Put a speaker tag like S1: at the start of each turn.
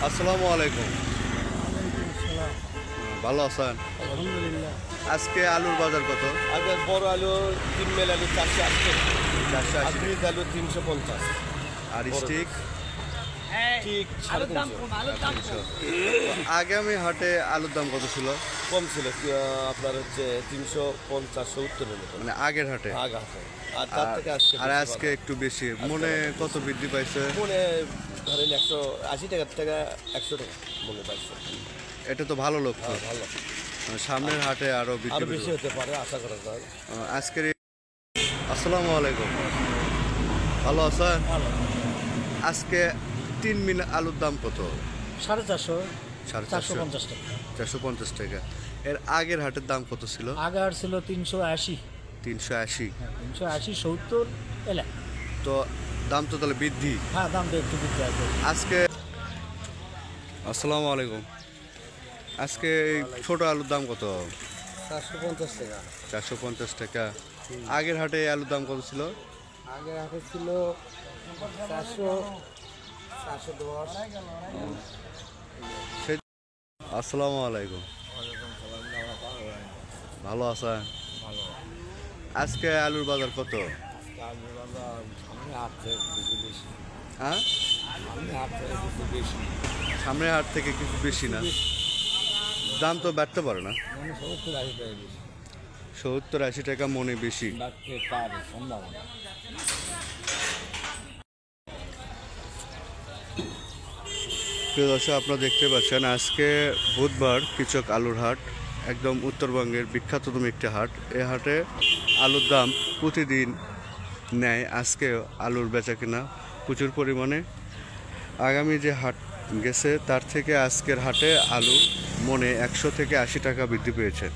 S1: আসসালামু আলাইকুম।
S2: ওয়ালাইকুম আসসালাম।
S1: ভালো আছেন?
S2: আলহামদুলিল্লাহ।
S1: আজকে আলুর বাজার কত?
S3: আগে বড় আলু 3 মেল আলু 480,
S1: 480।
S3: আর বীজ আলু 350,
S1: আর স্টিক
S3: ঠিক 350
S1: আগামী হাটে আলুর দাম কত ছিল?
S3: কম ছিল আপনার হচ্ছে 350-70 এর মতো
S1: মানে আগের হাটে।
S3: আগা আছে। আর তার থেকে আজকে
S1: আর
S3: বেশি
S1: আজকে
S3: ভালো।
S1: একটু বেশি। মনে কত বৃদ্ধি পাইছে?
S3: মনে ধরেন 180 টাকার থেকে 100 টাকা মনে পাইছে।
S1: এটা তো ভালো লক্ষ্য।
S3: ভালো,
S1: মানে সামনের হাটে আরো
S3: আরো
S1: বৃদ্ধি
S3: বেশি
S1: পাবে।
S3: হতে পারে আশা করা যায়।
S1: আজকের আসসালামু আলাইকুম। ভালো আছেন? আজকে 3 মিল আলুর দাম কত?
S2: 450,
S1: 450,
S2: 450 টাকা।
S1: 450 টাকা। এর আগের হাটের দাম কত ছিল?
S2: আগে আর ছিল 380,
S1: 380।
S2: 380, 70 এলা।
S1: তো দাম তো তাহলে বৃদ্ধি।
S2: হ্যাঁ, দাম তো একটু বৃদ্ধি আসবে।
S1: আজকে আসসালামু আলাইকুম। আজকে এই ছোট আলুর দাম কত?
S3: 450 টাকা।
S1: 450 টাকা। আগের হাটে এই আলুর দাম কত ছিল?
S3: আগে হাতে ছিল 400, 410।
S1: আসসালামু আলাইকুম। ভালো আছেন? আজকে আলুর বাজার কত? হ্যাঁ, সামনের হাট থেকে কিছু বেশি না? দাম তো বাড়তে পারে না? 70-80 টাকা মনে বেশি। প্রিয় দর্শক, আপনারা দেখতে পাচ্ছেন আজকে বুধবার কৃষক আলুর হাট, একদম উত্তরবঙ্গের বিখ্যাততম একটি হাট। এই হাটে আলুর দাম প্রতিদিন নেয়। আজকে আলুর বেচা কিনা প্রচুর পরিমাণে। আগামী যে হাট গেছে তার থেকে আজকের হাটে আলু মনে 100 থেকে 80 টাকা বৃদ্ধি পেয়েছে।